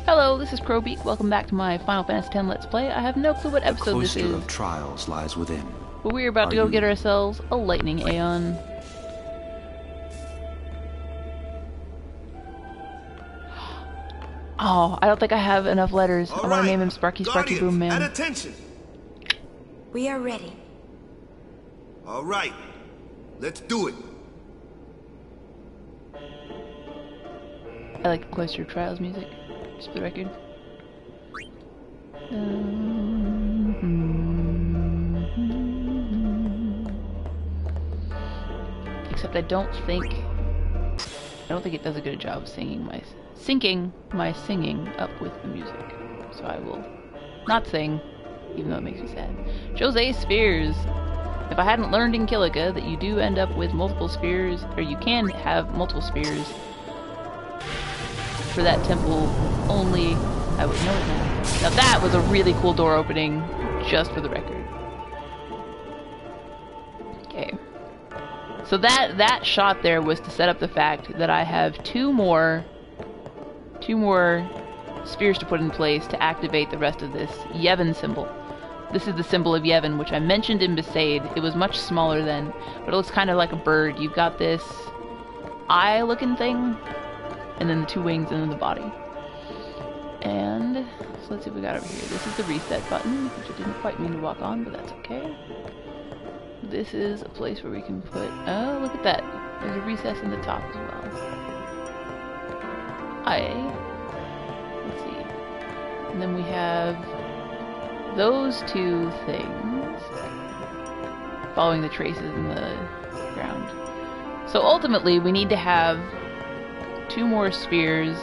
Hello, this is Crowbeak. Welcome back to my Final Fantasy X Let's Play. I have no clue what episode this is. Cloister of Trials lies within. But we're about to go get ourselves a Lightning Aeon. Oh, I don't think I have enough letters. I want to name him Sparky Sparky Boom Man. At attention. We are ready. All right, let's do it. I like the Cloister of Trials music, just for the record. Except I don't think it does a good job of syncing my singing up with the music. So I will not sing, even though it makes me sad. Jose Spheres. If I hadn't learned in Kilika that you do end up with multiple spheres, or you can have multiple spheres for that temple only, I would know it now. Now that was a really cool door opening, just for the record. Okay. So that shot there was to set up the fact that I have two more spheres to put in place to activate the rest of this Yevon symbol. This is the symbol of Yevon, which I mentioned in Besaid. It was much smaller then, but it looks kind of like a bird. You've got this eye-looking thing, and then the two wings, and then the body. And so let's see what we got over here. This is the reset button, which I didn't quite mean to walk on, but that's okay. This is a place where we can put... Oh, look at that. There's a recess in the top as well. Let's see. And then we have those two things following the traces in the ground. So ultimately, we need to have two more spheres.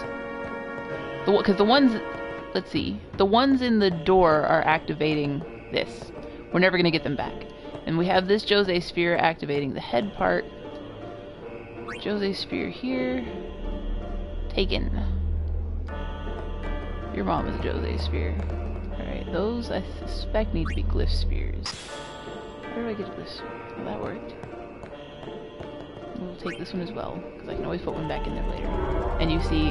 Because the ones... Let's see. The ones in the door are activating this. We're never going to get them back. And we have this Jose sphere activating the head part. Jose sphere here. Taken. Your mom is a Jose sphere. Alright, those I suspect need to be glyph spheres. Where do I get a glyph sphere? Oh, that worked. We'll take this one as well, because I can always put one back in there later. And you see,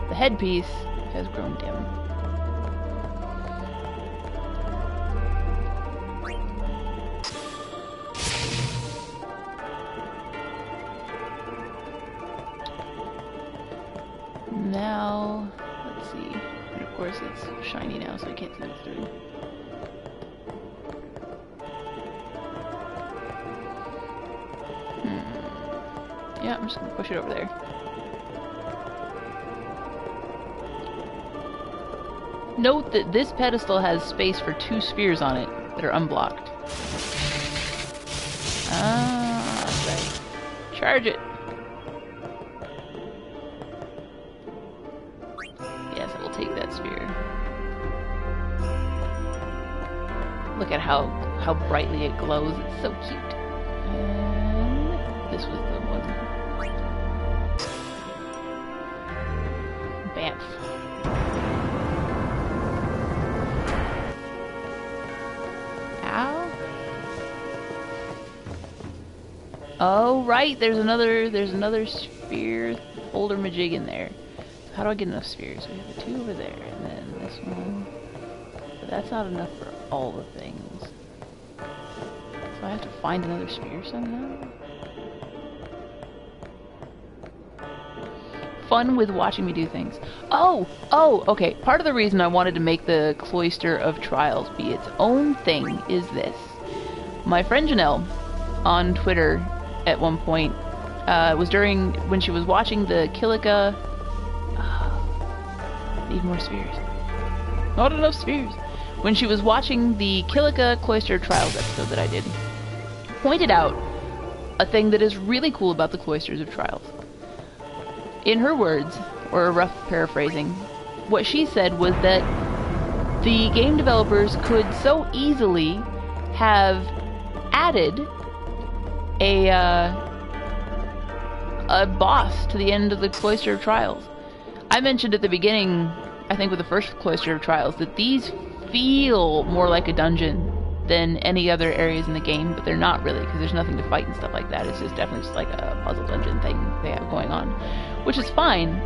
the headpiece has grown dim. Now, let's see. And of course it's shiny now, so I can't see it through. Yeah, I'm just gonna push it over there. Note that this pedestal has space for two spheres on it that are unblocked. Ah, that's right. Charge it! Yes, I will take that sphere. Look at how brightly it glows. It's so cute. And this was the one. Bamf. Ow. Oh, right, there's another sphere holder majig in there. So how do I get enough spheres? We have the two over there, and then this one. But that's not enough for all the things. So I have to find another sphere somehow? Fun with watching me do things. Oh, okay. Part of the reason I wanted to make the Cloister of Trials be its own thing is this. My friend Janelle on Twitter at one point was during when she was watching the Kilika. Need more spheres. Not enough spheres. When she was watching the Kilika Cloister of Trials episode that I did, pointed out a thing that is really cool about the Cloisters of Trials. In her words, or a rough paraphrasing, what she said was that the game developers could so easily have added a boss to the end of the Cloister of Trials. I mentioned at the beginning, I think with the first Cloister of Trials, that these feel more like a dungeon than any other areas in the game, but they're not really, because there's nothing to fight and stuff like that. It's just definitely just like a puzzle dungeon thing they have going on, which is fine.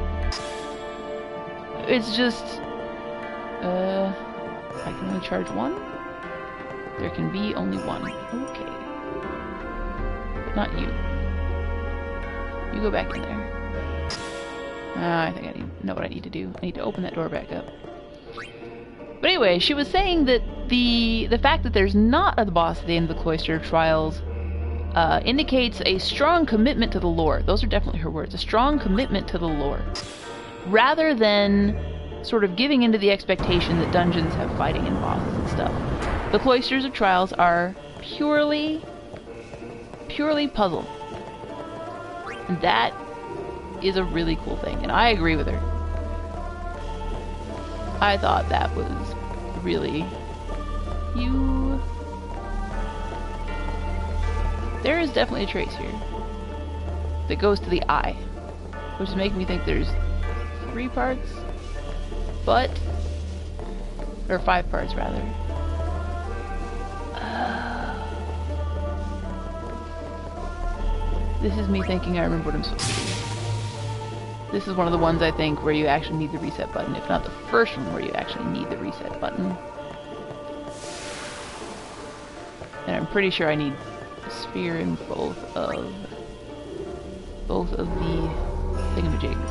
It's just, I can only charge one? There can be only one. Okay. But not you. You go back in there. I think I know what I need to do. I need to open that door back up. But anyway, she was saying that the fact that there's not a boss at the end of the Cloister Trials indicates a strong commitment to the lore. Those are definitely her words. A strong commitment to the lore. Rather than sort of giving into the expectation that dungeons have fighting and bosses and stuff. The Cloisters of Trials are purely puzzle. And that is a really cool thing, and I agree with her. I thought that was really... There is definitely a trace here that goes to the eye, which is making me think there's 3 parts, but... or 5 parts, rather. This is me thinking I remember what I'm supposed to do. This is one of the ones, I think, where you actually need the reset button, if not the first one where you actually need the reset button. And I'm pretty sure I need a sphere in both of the thingamajigs.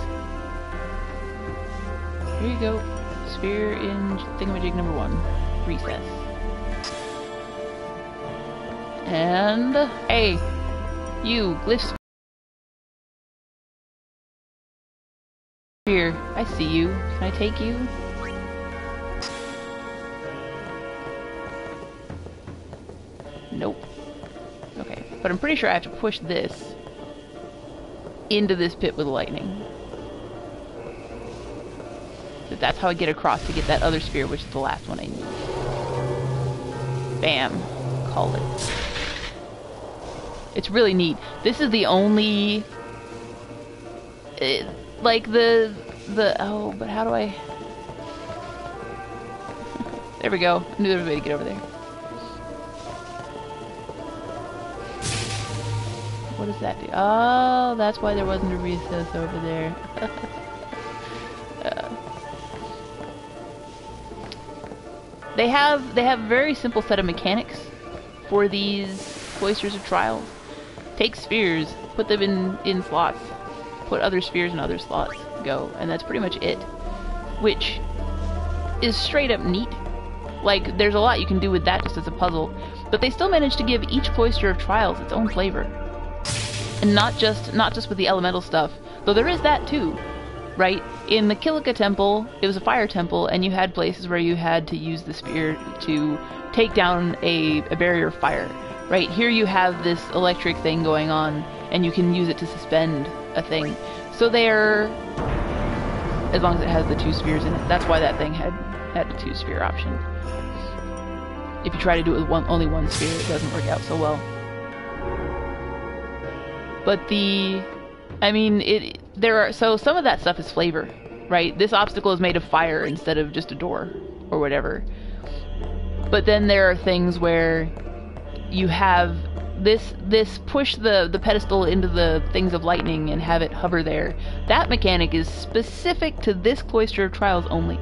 Here you go. Sphere in thingamajig number 1. Recess. And... hey! You, glyph sphere. I see you. Can I take you? Nope. Okay, but I'm pretty sure I have to push this into this pit with lightning. So that's how I get across to get that other sphere, which is the last one I need. Bam. Call it. It's really neat. This is the only... like the... oh, but how do I... there we go. I knew there was a way to get over there. What does that do? Oh, that's why there wasn't a recess over there. They have a very simple set of mechanics for these Cloisters of Trials. Take spheres, put them in slots, put other spheres in other slots, go, and that's pretty much it. Which is straight up neat. Like, there's a lot you can do with that just as a puzzle, but they still managed to give each Cloister of Trials its own flavor. And not just with the elemental stuff, though there is that too, right? In the Kilika Temple, it was a fire temple, and you had places where you had to use the spear to take down a barrier of fire. Right, here you have this electric thing going on, and you can use it to suspend a thing. So they're... as long as it has the 2 spheres in it. That's why that thing had a 2 sphere option. If you try to do it with only one sphere, it doesn't work out so well. But so some of that stuff is flavor, right? This obstacle is made of fire instead of just a door, or whatever. But then there are things where you have this push the pedestal into the things of lightning and have it hover there. That mechanic is specific to this Cloister of Trials only.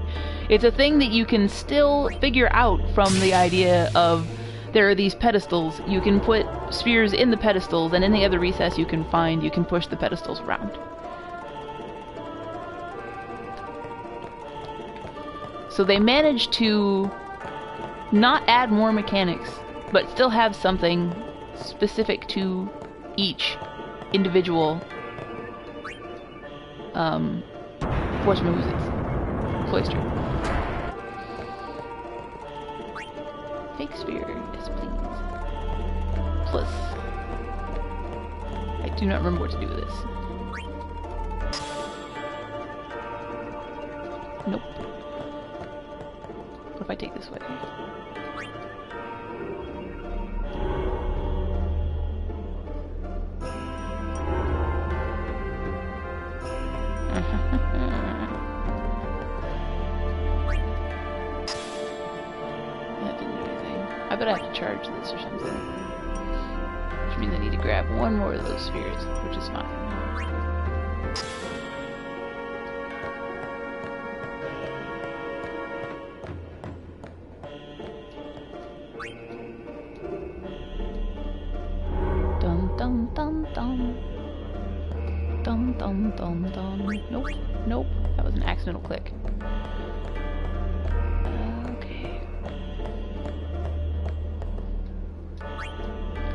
It's a thing that you can still figure out from the idea of there are these pedestals. You can put spheres in the pedestals, and any other recess you can find, you can push the pedestals around. So they managed to not add more mechanics, but still have something specific to each individual Cloister. Take sphere, yes please. Plus, I do not remember what to do with this. Nope. What if I take this way? recharge this or something. Which means I need to grab one more of those spheres, which is fine. Dun dun dun dun. Dun dun dun dun. Nope, nope. That was an accidental click. Okay.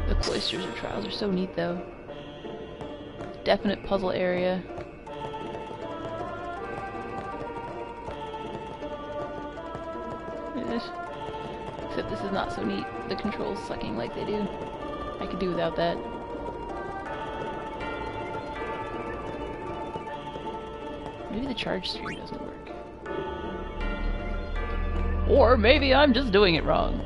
The Cloisters of Trials are so neat, though. Definite puzzle area. Except this is not so neat. The controls sucking like they do. I could do without that. Maybe the charge sphere doesn't work. Or maybe I'm just doing it wrong.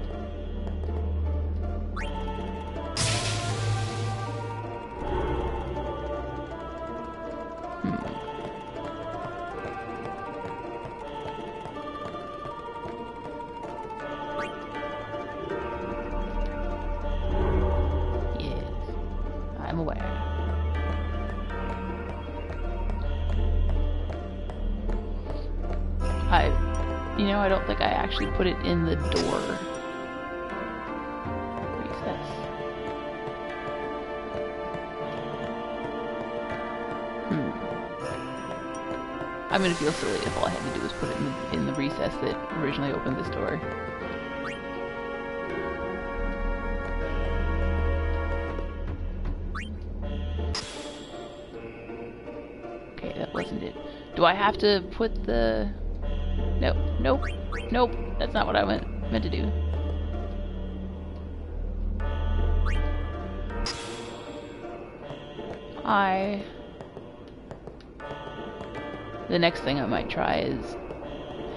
I don't think I actually put it in the door. Recess. I'm gonna feel silly if all I had to do was put it in the recess that originally opened this door. Okay, that wasn't it. Do I have to put the... Nope, nope, nope. That's not what I meant to do. The next thing I might try is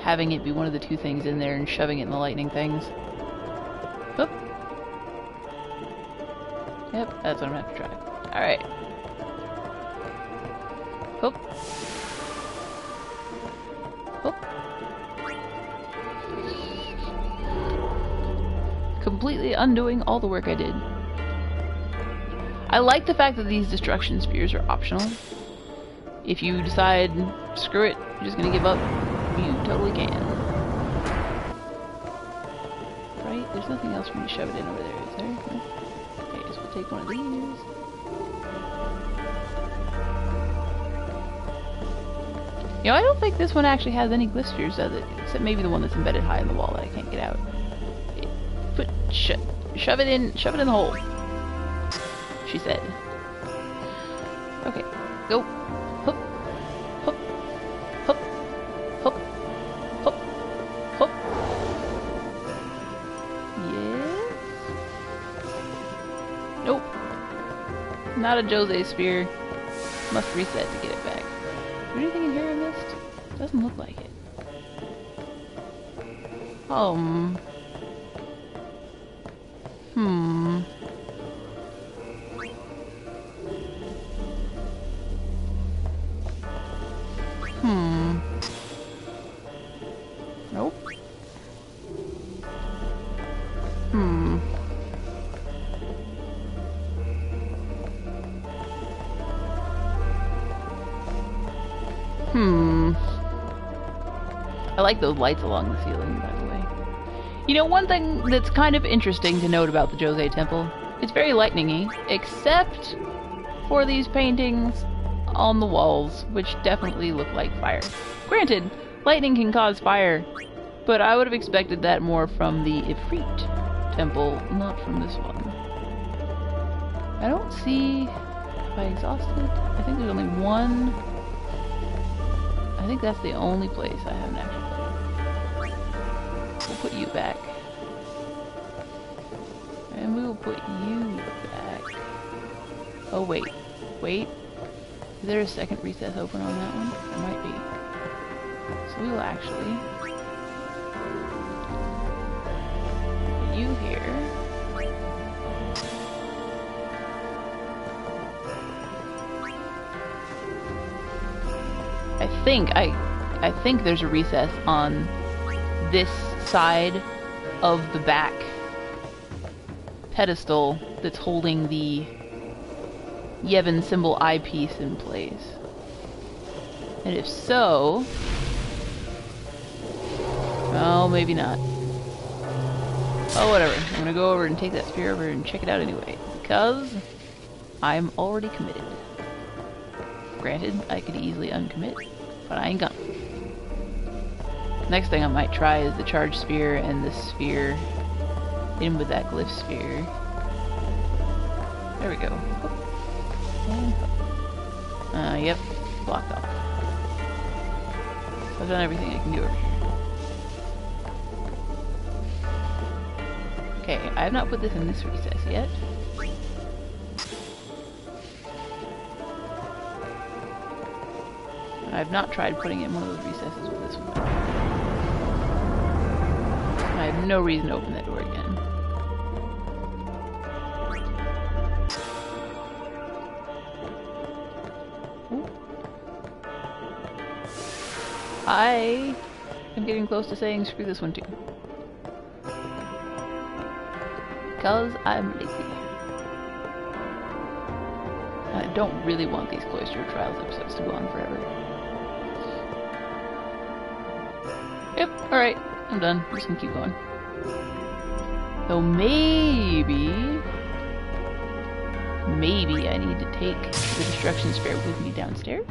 having it be one of the two things in there and shoving it in the lightning things. Oop. Yep, that's what I'm gonna have to try. Alright. Oop. Oop. Completely undoing all the work I did. I like the fact that these destruction spheres are optional. If you decide, screw it, you're just gonna give up, you totally can. Right? There's nothing else for me to shove it in over there, is there? Okay, so we'll take one of these. You know, I don't think this one actually has any glyph spheres, does it? Except maybe the one that's embedded high in the wall that I can't get out. Shove it in the hole. She said. Okay, go. Hup, hup, hup, hup, hup, hup. Yes. Nope. Not a Jose sphere. Must reset to get it back. Is there anything in here I missed? Doesn't look like it. Nope. I like those lights along the ceiling, by the way. You know, one thing that's kind of interesting to note about the Jose Temple, it's very lightning-y, except for these paintings on the walls, which definitely look like fire. Granted, lightning can cause fire, but I would have expected that more from the Ifrit Temple, not from this one. I don't see... Have I exhausted? I think there's only one... I think that's the only place I haven't actually played. We'll put you back. And we will put you back. Oh, wait. Wait. Is there a second recess open on that one? There might be. So we will actually put you here. I think there's a recess on this side of the back pedestal that's holding the Yevon symbol eyepiece in place? And if so... oh, maybe not. Oh, whatever. I'm gonna go over and take that spear over and check it out anyway. Because I'm already committed. Granted, I could easily uncommit, but I ain't gonna. Next thing I might try is the charge spear and the sphere in with that glyph sphere. There we go. Yep, blocked off. I've done everything I can do over here. Okay, I have not put this in this recess yet. I've not tried putting it in one of those recesses with this one. I have no reason to open that door again. Ooh. I am getting close to saying screw this one too. Because I'm lazy. I don't really want these Cloister Trials episodes to go on forever. Yep, alright, I'm done. I'm just gonna keep going. So maybe I need to take the Destruction Sphere with me downstairs?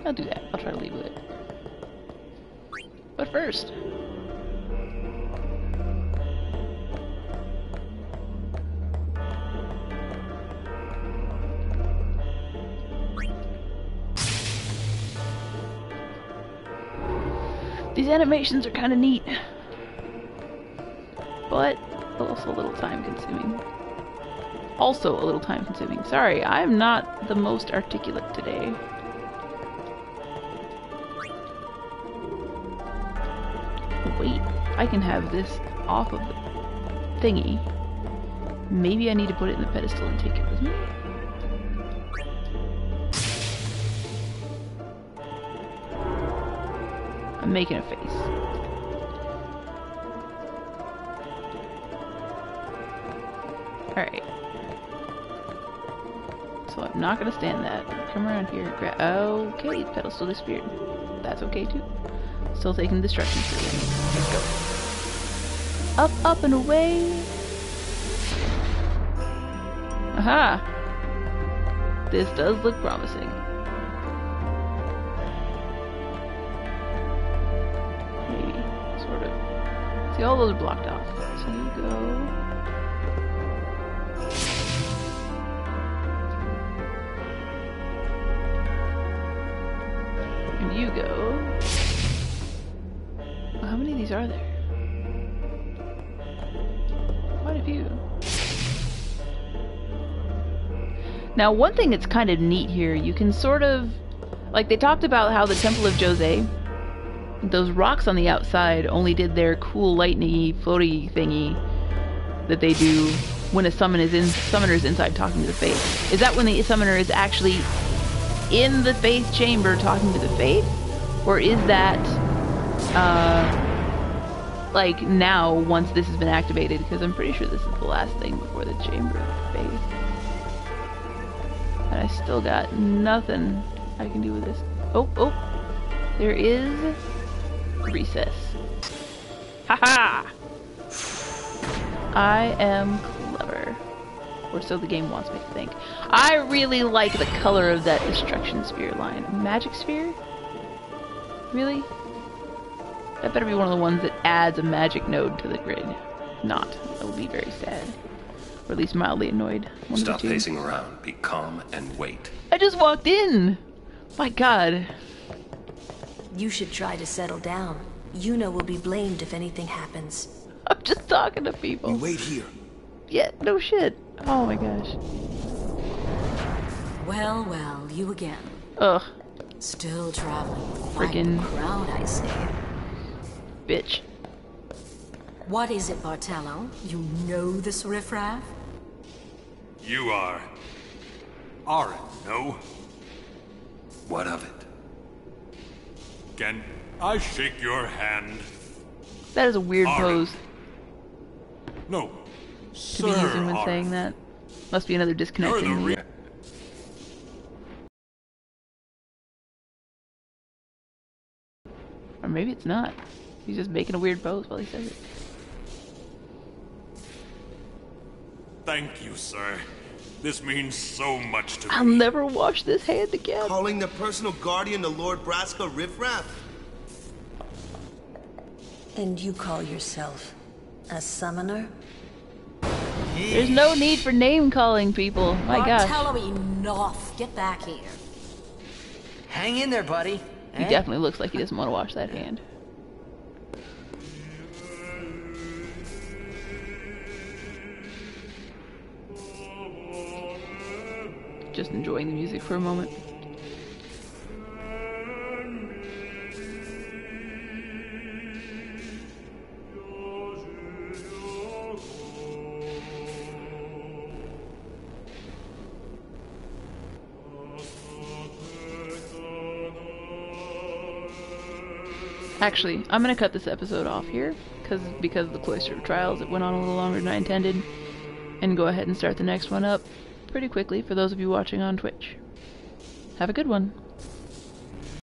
I'll do that. I'll try to leave with it. But first... these animations are kind of neat, but also a little time consuming. Sorry, I'm not the most articulate today. Wait, I can have this off of the thingy. Maybe I need to put it in the pedestal and take it with me? I'm making a face. Alright. So I'm not gonna stand that. Come around here. Okay, the pedestal disappeared. That's okay too. Still taking destruction sphere. Let's go. Up, up, and away. Aha! This does look promising. See, all those are blocked off. So you go... and you go... well, how many of these are there? Quite a few. Now, one thing that's kind of neat here, you can sort of... like, they talked about how the Temple of Jose... those rocks on the outside only did their cool lightning-y, floaty thingy that they do when a summoner's inside talking to the Faith. Is that when the summoner is actually in the Faith chamber talking to the Faith? Or is that, like, now, once this has been activated? Because I'm pretty sure this is the last thing before the Chamber of the Faith. And I still got nothing I can do with this. Oh, oh! There is... recess. Haha! I am clever. Or so the game wants me to think. I really like the color of that Destruction Sphere line. Magic Sphere? Really? That better be one of the ones that adds a magic node to the grid. Not. That would be very sad. Or at least mildly annoyed. Stop pacing around. Be calm and wait. I just walked in! My god. You should try to settle down. Yuna will be blamed if anything happens. I'm just talking to people. You wait here. Yeah, no shit. Oh my gosh. Well, well, you again. Ugh. Still traveling. Friggin' crowd, I say. Bitch. What is it, Bartello? You know this riffraff? You are... Aren't, no? What of it? Can I shake your hand? That is a weird Arin. pose. No. To be using when saying that. Must be another disconnect You're the in re- the... Or maybe it's not. He's just making a weird pose while he says it. Thank you, sir. This means so much to I'll me. never wash this hand again. Calling the personal guardian the Lord Braska riffraff? And you call yourself a summoner? There's no need for name calling, people. My gosh. Bartello, enough. Get back here. Hang in there, buddy. He definitely looks like he doesn't want to wash that hand. Just enjoying the music for a moment. Actually, I'm gonna cut this episode off here, because of the Cloister trials, it went on a little longer than I intended, and go ahead and start the next one up pretty quickly for those of you watching on Twitch. Have a good one.